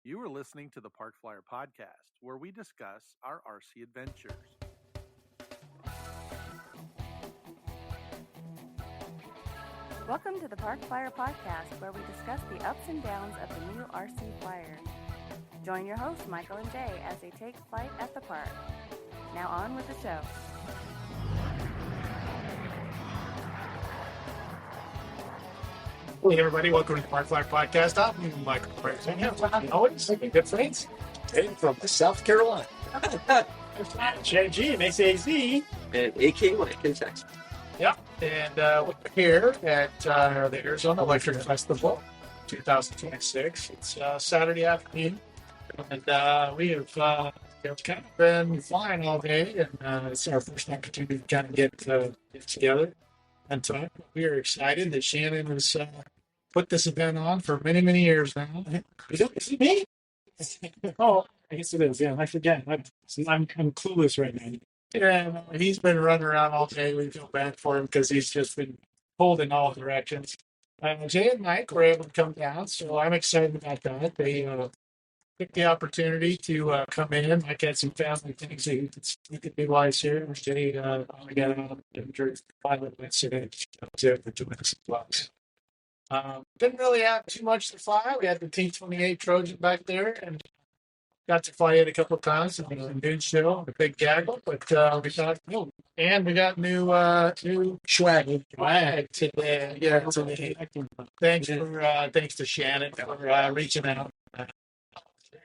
You are listening to the Park Flyer Podcast, where we discuss our RC adventures. Welcome to the Park Flyer Podcast, where we discuss the ups and downs of the new RC Flyer. Join your hosts, Michael and Jay, as they take flight at the park. Now on with the show. Hey everybody, welcome to the Park Flyer Podcast. I'm Michael Virginia. Always good friends. Hey, from South Carolina. JG, Mesa AZ. And AK Mike in Texas. Yep, and we're here at the Arizona Electric Festival 2026. It's Saturday afternoon, and we have kind of been flying all day, and it's our first opportunity to kind of get together and talk. We are excited that Shannon has put this event on for many, many years now. Is it me? Oh, I guess it is. Yeah, I forget. I'm clueless right now. Yeah, he's been running around all day. We feel bad for him because he's just been pulled in all directions. Jay and Mike were able to come down, so I'm excited about that. They took the opportunity to come in. Mike had some family things he could be wise here. Jay only got out during the pilot incident. For doing this as well. Didn't really have too much to fly. We had the T28 Trojan back there, and got to fly it a couple of times. It was a good show, a big gaggle, but we thought, and we got new swag today. Yeah, today. Thanks to Shannon for reaching out. A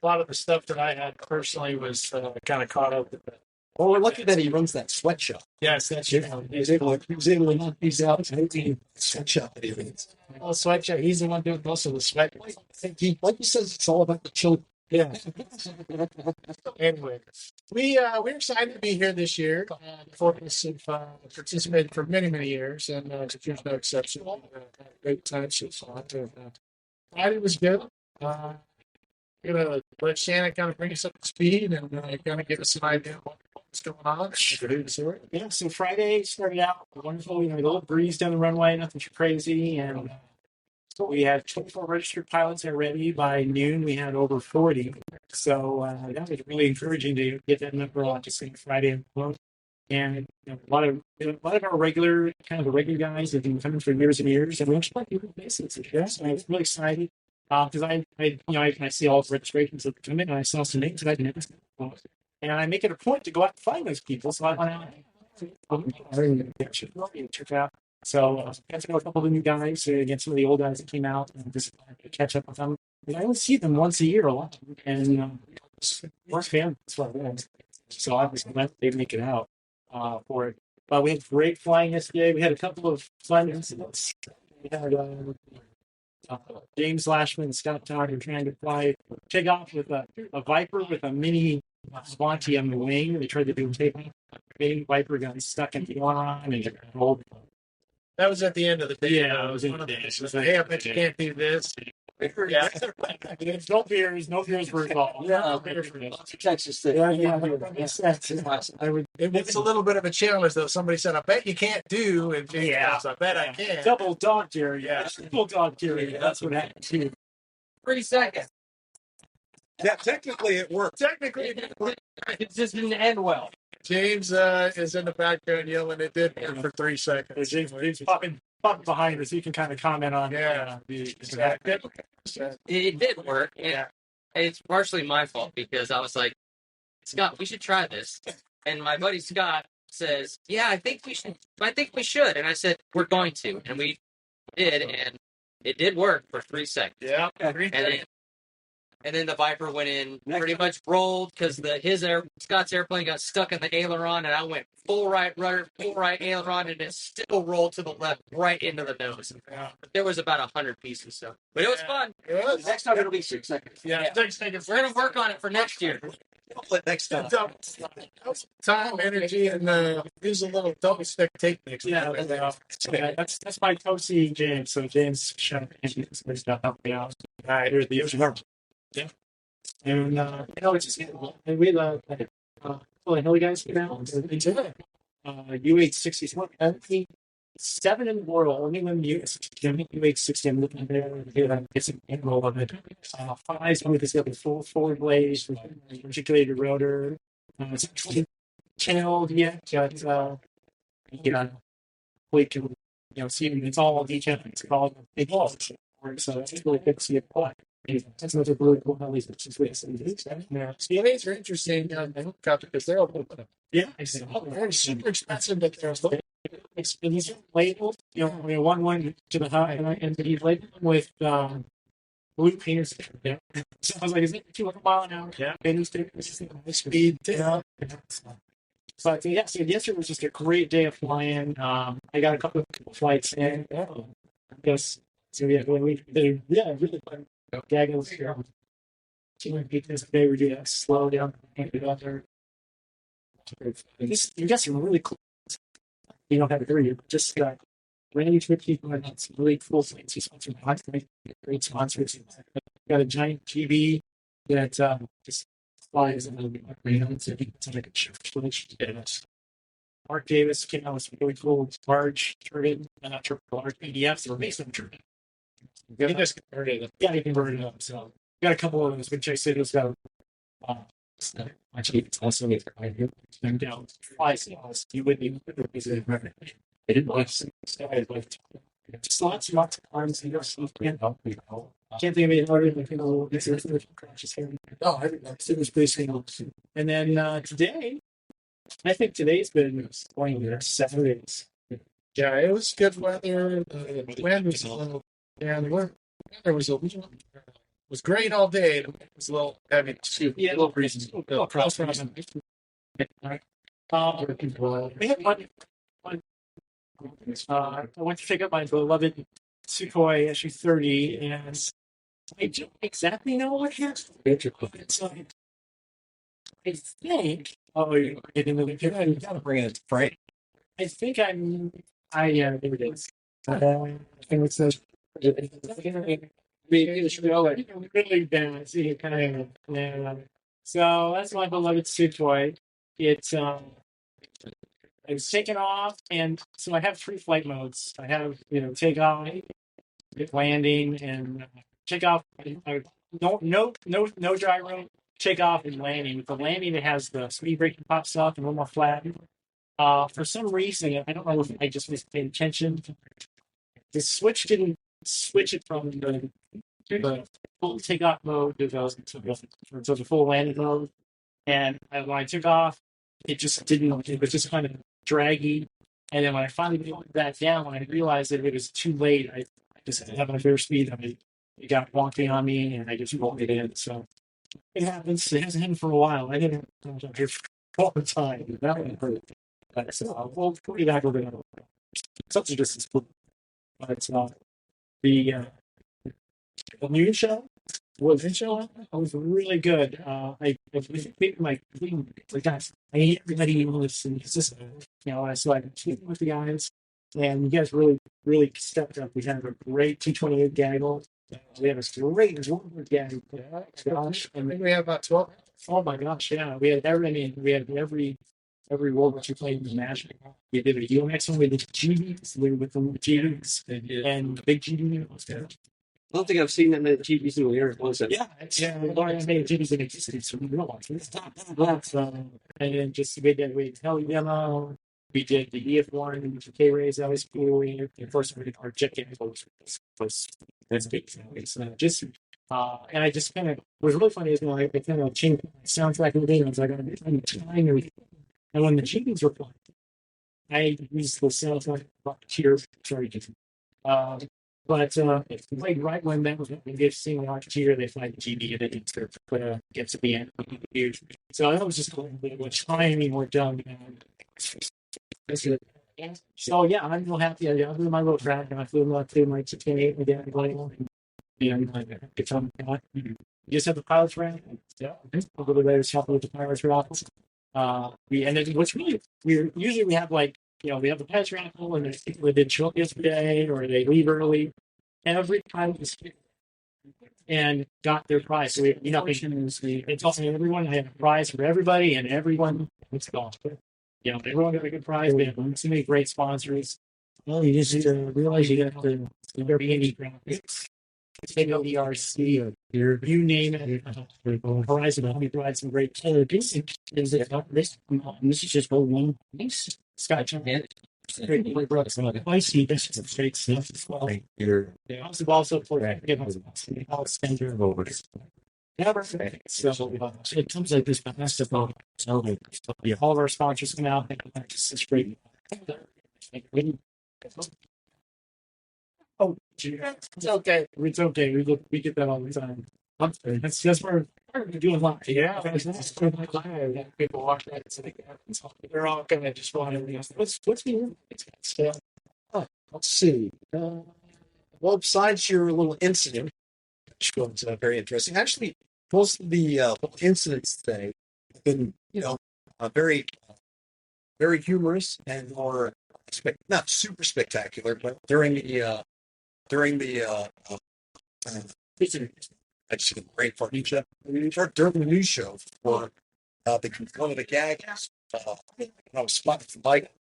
lot of the stuff that I had personally was kind of caught up with it. Well, we're lucky that he runs that sweatshop. Yes, that's true. He was able to knock these out and sweatshop that he runs. Well, sweatshop. He's the one doing most of the sweat. Like he says, it's all about the children. Yeah. Anyway, we're excited to be here this year. The four of us have participated for many, many years, and there's no exception. Great time so far. Friday was good. We're gonna let Shannon kind of bring us up to speed and kind of give us an idea of what's going on. Yeah, so Friday started out wonderful. We had a little breeze down the runway, nothing too crazy, and so we had 24 registered pilots already. By noon, we had over 40. So that was really encouraging to get that number on just saying Friday alone. And a lot of our regular guys have been coming for years and years, and we actually like people basis. Yeah, so I was really excited because I see all the registrations that come in, and I saw some names that I'd never seen before. And I make it a point to go out and find those people. So I went out and check out. So got to know a couple of the new guys, again, some of the old guys that came out, and just catch up with them. And I only see them once a year a lot, and we're fans. That's what it is. So obviously they make it out for it. But we had great flying yesterday. We had a couple of fun incidents. We had James Lashman and Scott Todd were trying to take off with a Viper with a mini Swanty on the wing. They tried to do a takeoff. The Viper got stuck in the aileron and rolled. That was at the end of the day. Yeah, it was in the day. It was like, hey, I bet you can't do this. Yeah. No fears for it all. Yeah, Texas State. It's a little bit of a challenge, though. Somebody said, I bet you can't do, and James goes, I bet I can. Double dog dare, Triple dog dare, that's what happened too. 3 seconds. Yeah, technically it worked. It just didn't end well. James is in the background yelling, it did work for 3 seconds. James popping behind us. You can kind of comment on It did work. Yeah. It's partially my fault because I was like, Scott, we should try this. And my buddy Scott says, yeah, I think we should. And I said, we're going to. And we did, and it did work for 3 seconds. Yeah. And then the Viper went in, pretty much rolled because Scott's airplane got stuck in the aileron, and I went full right rudder, full right aileron, and it still rolled to the left, right into the nose. Yeah. There was about 100 pieces, but it was fun. Next time it'll be 6 seconds. Yeah. We're gonna work on it for next year. Next time. Time, energy, and use a little double stick tape mix. Yeah, that's my co-C James. So James shut up, help me out. All right, here's the usual. Yeah, and it's just and we had Hilly guys came out. They did U860 7 in the world, only when you make 16 looking there, it's an enroll of it. 5 with this got the full forward blades, articulated rotor. It's actually channeled yet, but we can see it's all detailed. It's called big balls. So it's really good to see it play. That's another really cool how these Yeah, CNAs are interesting on the helicopter because they're all they're super expensive, but they're still. And he's labeled, one to the high, and he's labeled with blue painters. Yeah. So I was like, is it 200 mile an hour? Yeah. And he's taking speed. Yeah. But yeah, so yesterday was just a great day of flying. I got a couple of flights in. I guess so. Yeah, really fun. Gaggles. Today we do that slow down. You got some really cool. You don't have to hurry. Just Randy Tricky got some really cool things. He's sponsored by great sponsors. Got a giant TV that just flies in the it's like a church. Mark Davis came out with some really cool large turbine, not large PDFs or base turbine. You just converted it. Yeah, you converted it up. So got a couple of those, which I said was got actually it's also them down twice. You wouldn't even I didn't watch just lots of arms and can't help me. Can't think of any harder than crashes here. Oh, I think it was basically. And then today, I think today's been going there 7 days. Yeah, it was good weather. The wind was a little, the weather was great all day. It was a little heavy too. Yeah, a little breezy. We had one. I went to pick up my beloved Sukhoi SU-30, and I don't exactly know what happened. So I think. Oh, you gotta bring it right. I think there it is. I think it says. Really bad. See, kind of. Yeah. So that's my beloved Sukhoi. I was taken off, and so I have 3 flight modes. I have, takeoff, landing, and takeoff. No gyro. Takeoff and landing. With the landing, it has the speed braking pops up and a little more flat. For some reason, I don't know if I just wasn't paying attention. The switch didn't switch it from the full takeoff mode to the full landing mode. And when I took off, it just didn't. It was just kind of draggy. And then when I finally put it back down, when I realized that it was too late, I just having a fair speed. It got wonky on me, and I just rolled it in. So it happens. It hasn't happened for a while. I didn't have all the time. That one hurt. But we'll put it back over there. Such a distance. But the noon show was really good. I hate everybody in this, and it's just so I'm speaking with the guys, and you guys really stepped up. We had a great T28 gaggle. We have a great gaggle. Gosh, I think we have about 12. Oh my gosh, yeah. We had every world that you played in the match. We did a UMX one, we did GBs, we were with the GBs and big GB. I don't think I've seen that many TVs in here. Was it? Yeah, I don't have many GBs in existence, so we don't want to. And then we did Heli demo, we did the EF1, the K-Rays, that was cool. Of course, we did our jet game was that's big. So and I just kind of was really funny is I kind of changed my soundtrack in the game. I was like, I'm trying to. And when the GBs were playing, I used the soundtrack here. Sorry, but it played right when that was when they sing the Rocketeer, they find the GB and they get to the end. So that was just a little bit of timing we're done. So yeah, I'm real happy. I flew my little track and I flew my T28 again. You just have the pilot's rank. Yeah. A little bit later, helping with the pilot's raffle. And then what's really weird, usually we have we have the pilot's raffle and there's people that didn't show up yesterday or they leave early. Every pilot was here and got their prize. So they told me everyone had a prize for everybody and everyone was gone. Everyone got a good prize. We have so many great sponsors. Well, you just realize you got the Airbnb graphics, TWRC, or you name it. Horizon Home provides some great color. This is just one piece. Scotch. I see this is straight stuff as well. They also for all standard over. Never. So it comes like this basketball. So yeah, all of our sponsors come out. It's great. Oh, it's okay. It's okay. We get that all the time. That's where we're doing live. Yeah, that's live. People walk right to the cabins. They're all kind of just wanting. What's the Let's see. Well, besides your little incident, which was very interesting. Actually, most of the little incidents today have been, very, very humorous and more not super spectacular, but during the I just get a great part each during the news show for one of the gags. When I was spotting the bike,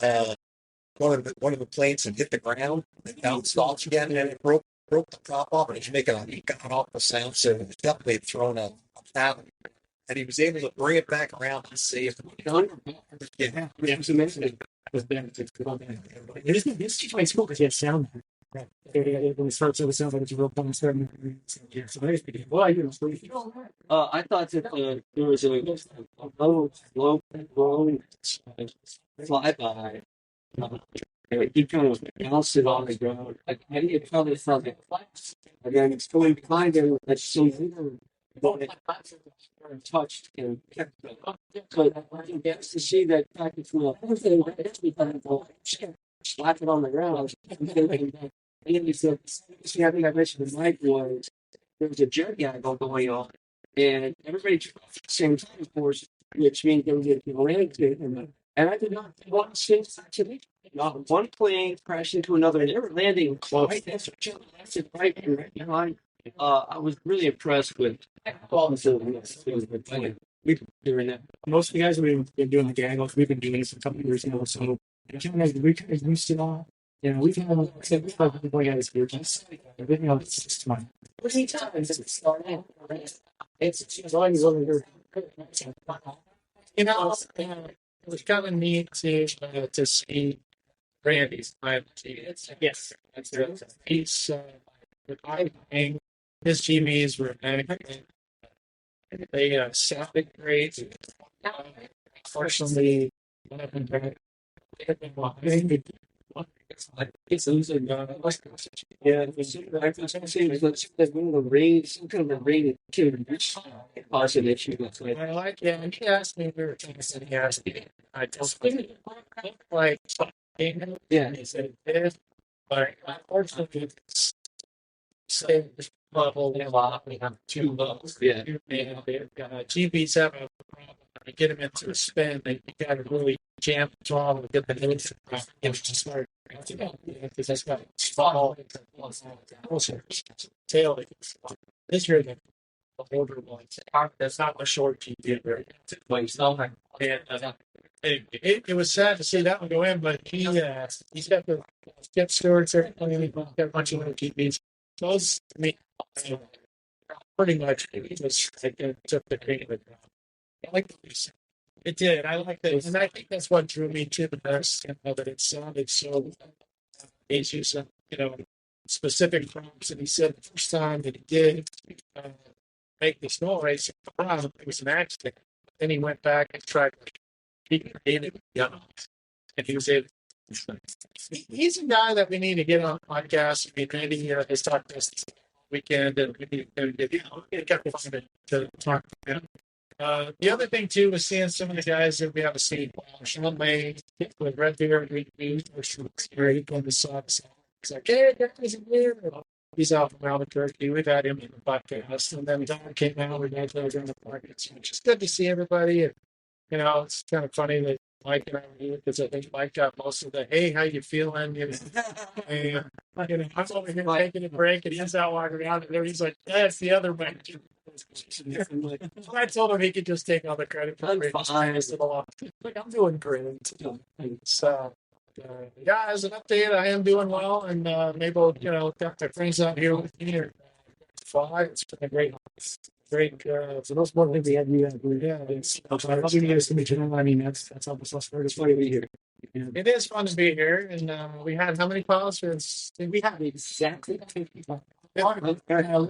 uh, one of the planes had hit the ground and bounced off again, and it broke the prop off, and it was making a got off the sound, so it definitely had thrown a paddle. And he was able to bring it back around and save it. Yeah, it was amazing. This is quite cool because you have sound. When it starts, it sounds like it's a real fun starting. So nice. Well, I thought that there was a low flyby. He kind of bounced it on the ground. I didn't tell this from the class. And then it's going behind him. That's so touched and kept it up. But I guess to see that package will slap it on the ground. And then he said, see, I think I mentioned to Mike was there was a jet gaggle going on, and everybody took off at the same time, of course, which means there was a landing to and I did not want to say actually. Not one plane crashed into another, and they were landing close. Right behind. I was really impressed with all the facilities. It was a good plan. We've been doing that. Most of the guys have been doing the gaggles. We've been doing this a couple of years now. So we kind of used it all. We've had people guys here. Everything else is fine. What many times it's starting? It's always over here. It was kind of neat to see Randy's. Yes, that's it. He's his GBs were they sounded great. Unfortunately, what happened there? It's losing. Yeah, I was going to say there's one of the rain, some kind of a rain too. Caused an issue. I like it. And he asked me, we were talking, he asked me, I just like, yeah, he said, but unfortunately, say this level, we have two levels. Yeah, they've got GBs have a problem. To get them into a spin, you got to really jam the throttle to get the hinge to start. Because that's got small tail. This year, the older ones, that's not the short GB. And it was sad to see that one go in, but he's got the skip stewards there. He's got a bunch of little GBs. Those, I mean, pretty much, it was took the cream. I like this. It did. I like that, and I think that's what drew me to the best. That it sounded so. He's using, specific prompts, and he said the first time that he did make this noise, it was an accident. Then he went back and tried to recreate it, and he was able. He's a guy that we need to get on podcast. I mean, Randy has talked to us this weekend, and we need to talk to him. The other thing too was seeing some of the guys that we haven't seen. Sean May with Red Beard, great when we saw this. He's like, hey, guys, here. He's out from Albuquerque. We've had him in the podcast, and then Don came out. We guys were in the markets, which is good to see everybody. And it's kind of funny that Mike and I were here because I think Mike got most of the hey, how you feeling? And I'm over here taking a break, and he's out walking around, and there he's like, that's the other way. I told him he could just take all the credit for it. Like, I'm doing great. So Yeah, as an update, I am doing well, and maybe got my friends out here with me here. It's been a great. For those more things we had, you guys. Yeah, it's I love you guys to meet you. I mean, that's almost us. It's funny to be here. And it is fun to be here, and we had how many calls? we have exactly 50. Yeah.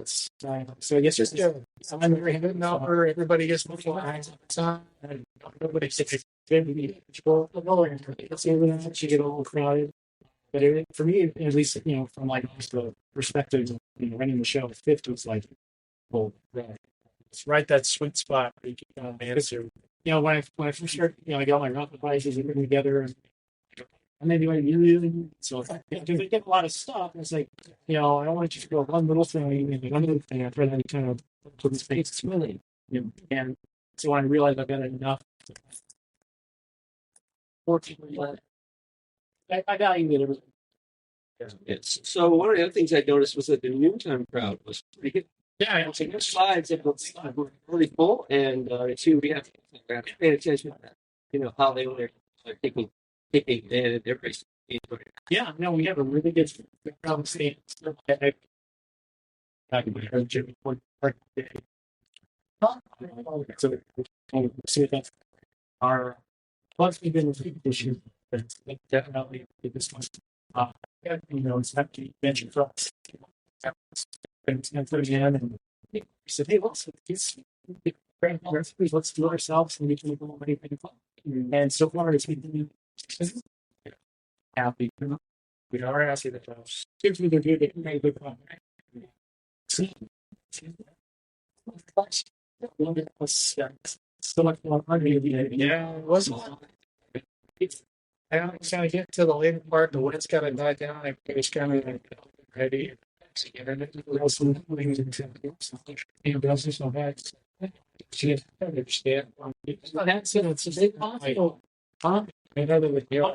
So I guess just I'm very good number. Everybody gets before time. nobody sticks. People let's say we actually get a little crowded. But for me, at least, from like just the perspective of running the show, fifth was like, well, right. It's right that sweet spot. Where you can answer. When I first started, I got my rock prices and put them together, and then you so because they get a lot of stuff. It's like, I don't want to just go one little thing and one little thing. I'd rather kind of put the space swimming, and so when I realized I've got enough, 14, I value it everything. It's so one of the other things I noticed was that the noontime crowd was pretty good. Yeah, So your slides were really full, and two, we have to pay attention to that. How they were taking and everybody's. Yeah, no, we have a really good crowd state. So see that our plus we've been this year, but definitely this one. It's empty venture for us. And for the end, and we said, hey, let's do it ourselves and we can make a little money. And so far, it's been happy. We are happy that gives me the view that you made good fun. So much more money. Yeah, it wasn't. I don't kind of get to the later part. The wind's kind of died down. I was kind of like ready. She had so bad. She had understand. It's not accidents. It's possible. Another with you.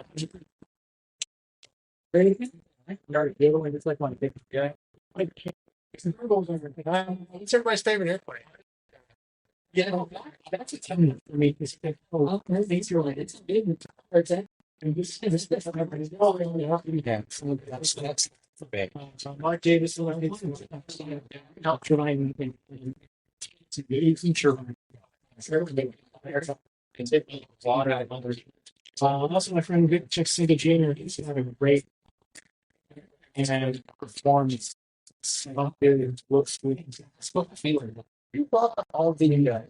It's like one thing. Yeah. It's everybody's favorite airplane. Yeah, that's a time for me to say, oh, things are like, it's big. And this is all really happy. So that's big. So Mark Davis, help trying to be feature. Also, my friend Vic Chick Jr. He's having a great and performance. Looks good. You bought all the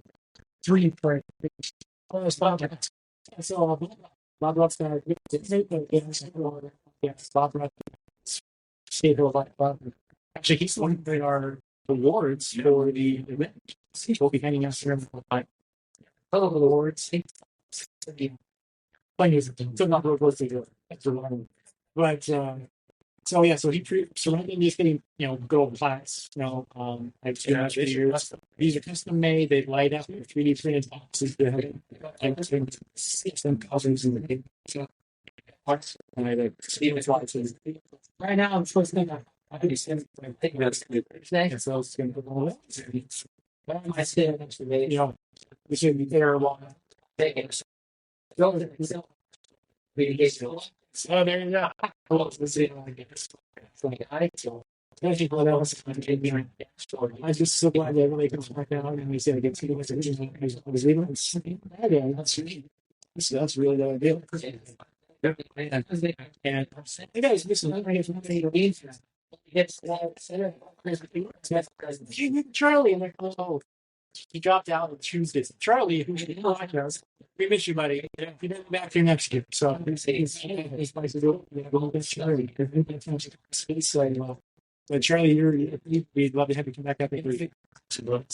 3 print. So Bob Rock's gonna yes, Bob Rock. Actually, he's the one that are awards for the event. We'll be hanging out here like awards. So not awards to do it. But so yeah, so Randy is getting good old plaques. I've seen those videos. These are custom made. They light up with 3D printed boxes. And some colors in the game. So parts and I like Steven's boxes. Right now I'm supposed to think that's good. So it's gonna go on. But I said we should be there a long so there you go. I just so glad that everybody comes back out and we said I get to I was leaving that's really the idea. And you guys listen, Charlie and he dropped out on Tuesday. Charlie, who we miss you, buddy. He didn't be back here next year. So he's nice to do it. Charlie. But Charlie, we'd love to have you come back up here. So,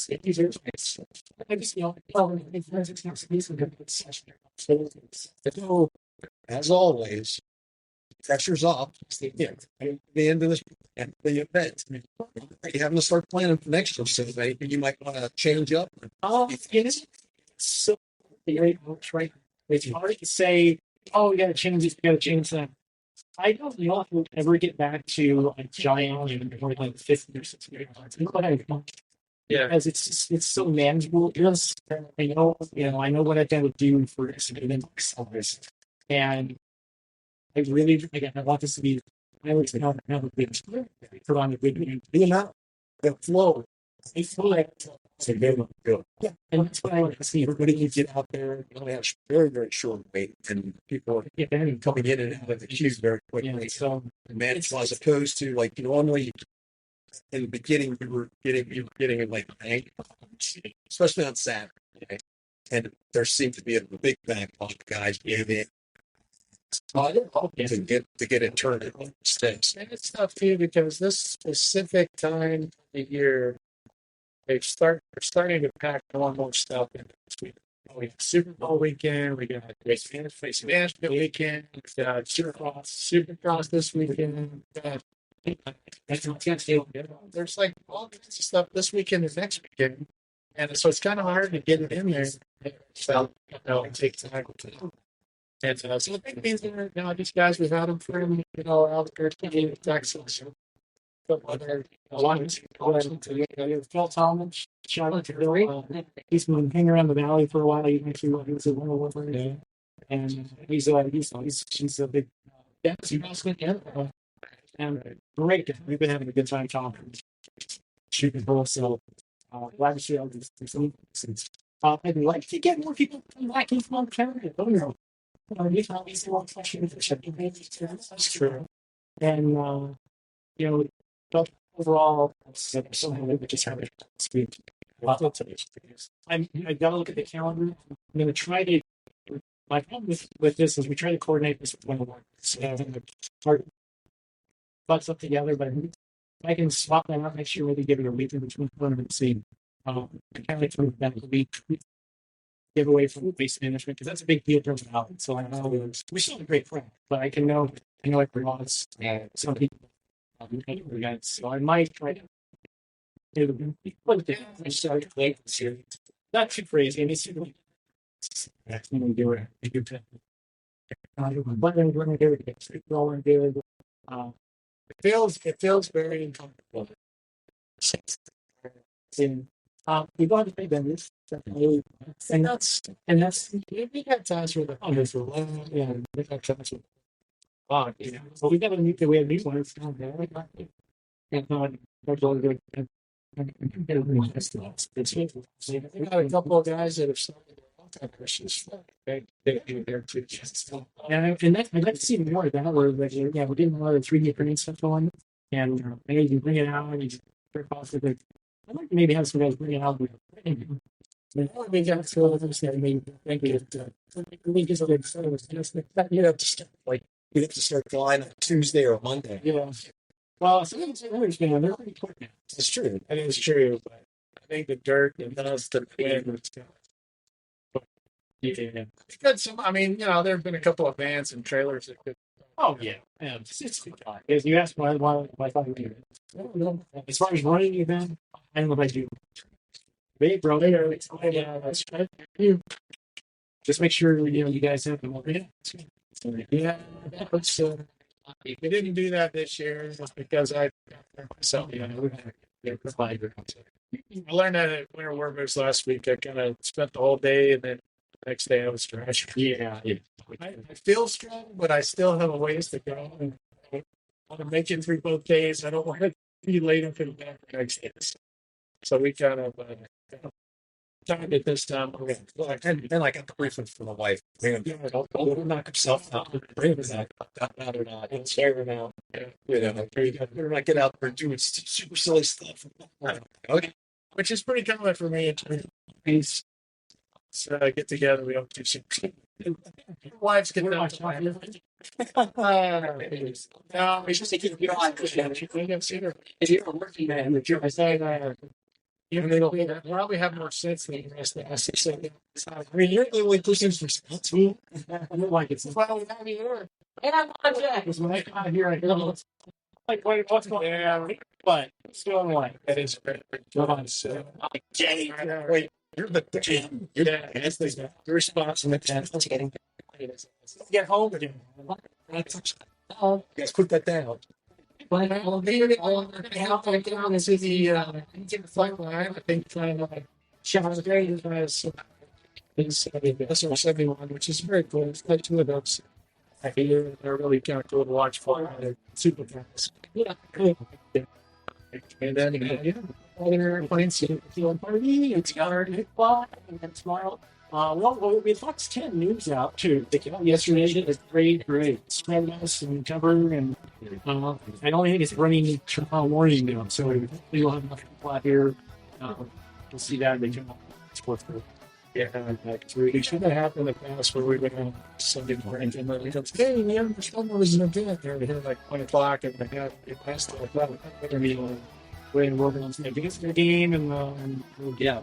as always, pressure's off. Yeah, at the end of the event, you're having to start planning for next year. So maybe you might want to change up. It's so great, right? It's hard to say, oh, we got to change this, we got to change that. I don't know if we'll ever get back to a giant or like 50 or 60. Yeah, because it's so manageable. I know what I've got to do for events, and I want this to be. I always have a big put on a big. The amount, the flow. It's like It's a good one. Good. yeah, and that's what I like to see. Everybody needs to get out there. You only have very, very short wait, and people are Yeah, and coming in and out of the queues very quickly. yeah, so Manageable as opposed to like normally in the beginning you were getting in like bank, especially on Saturday. Okay? And there seemed to be a big backlog of guys getting in to get it turned in sticks. And it's tough too because this specific time of the year, they're starting to pack more stuff in this week. We have Super Bowl weekend, we got Race Management weekend, we got Supercross this weekend. There's like all kinds of stuff this weekend and next weekend. And so it's kind of hard to get it in there. So, it takes time. And so the big things are, these guys, we've had them for, out there in Texas. Phil Talmadge, shout out to Phil. He's been hanging around the valley for a while. He was at 101. And he's a big and great. We've been having a good time talking. Shooting bull, so glad to see all these things. I'd like to get more people back in from Canada. I don't know. That's true. And but overall, we just have a speed. I gotta look at the calendar. I'm gonna try to. My problem with this is we try to coordinate this with one of our butts up together, but I can swap that out, make sure we give it a week in between one and see. I kind of like that week giveaway from base management because that's a big deal for now. So I know we still have a great friend, but I know it belongs and some people. So I might try to start late this year. Not too crazy. And it's that's when we do it. But then we're going to do it. We're going to do it. It feels very uncomfortable. And we go to pay vendors, and that's we got times where the others are low, and we got times with so we have new ones down there, and they're really good. We got a couple of guys that have started their Christians. They do their too. And I'd like to see more of that. Where we're getting a lot of 3D printing stuff going, and maybe you can bring it out and you very positive. I'd like to maybe have some guys bring it out. We got to others that maybe think we just did so it was just You have to start flying on Tuesday or Monday. yeah. Well, some of the others, man, they're pretty quick now. It's true. That is true, but I think the dirt and dust and wind. Yeah, because there have been a couple of vans and trailers that could. Oh yeah, it's good time. If you ask why I thought we do it. As far as running the event, I don't know if I do. Big bro, that's right. Just make sure you guys have the more. Yeah, that's. We didn't do that this year just because I myself. I learned that at Winter War Moves last week. I kind of spent the whole day and then the next day I was trash. Yeah. I feel strong, but I still have a ways to go. And I want to make it through both days. I don't want to be late up in the back the next day. So we kind of timed it this time. Okay. And I got the briefing from the wife. Don't knock himself out. That or not. It's fair now. Better not get out there doing super silly stuff. Okay. Which is pretty common for me. So get together. We don't do super. Wives get done. No, we just keep your eyes. If you're a working man, that you're saying, they'll probably have more sense than the rest of us. You're the only person who's responsible. Like it's well, we have here. And I'm on Jack. When I come here, I go, like, what's going on? Yeah, but it's going on. That is great. So, Jay, wait. You're the responsible. Get home again. You guys put that down. But I'll be down. This is the flight line. I think Shannon's Gray is SR 71, which is very cool. It's like 2 adults. I really kind of cool to watch for super fast. Yeah. And then other airplanes, party, it's yard, and tomorrow. Well, we Fox 10 news out too. They came out yesterday. It was great. Spread us and cover, and I only think it's running tomorrow morning now, so we will have enough people out here. We'll see that they come up. It's worth it. Yeah, it should have happened in the past where we would have Sunday morning and then it comes, hey, man, there's was an event there. We had like 1 o'clock and they had it passed till 11. We're going to be way and working on some against the game and yeah,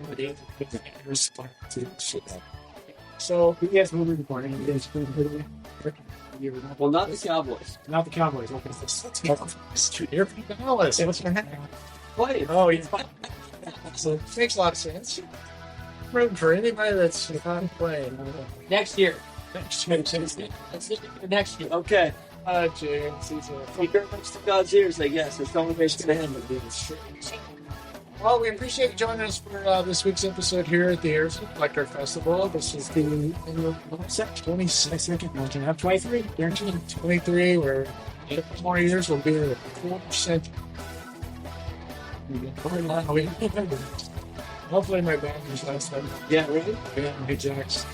so you guys will be reporting. Well, not the Cowboys. Not the Cowboys. Okay, you're from Dallas. What's going to happen? Wait. Oh, yeah. So it makes a lot of sense. Room for anybody that's not playing. Next year. Next year. Next year. Okay. James, he's He comes to God's ears, I guess. That's the only way it's going to happen. well, we appreciate you joining us for this week's episode here at the Arizona Collector Festival. This is the 22nd, 1923, 23. We're 8 more years. We'll be at 4%. Hopefully my band was last time. Yeah, really? Yeah, hey Jax.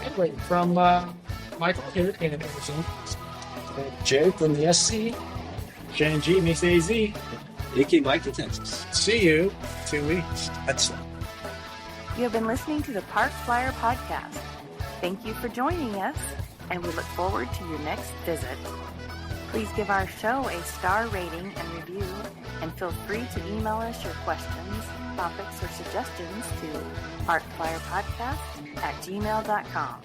Anyway, from Michael here in Arizona. Jay from the SC. J&G, Mesa AZ. AK Mike in Texas. See you 2 weeks. Excellent. You have been listening to the Park Flyer Podcast. Thank you for joining us, and we look forward to your next visit. Please give our show a star rating and review, and feel free to email us your questions, topics, or suggestions to parkflyerpodcast@gmail.com.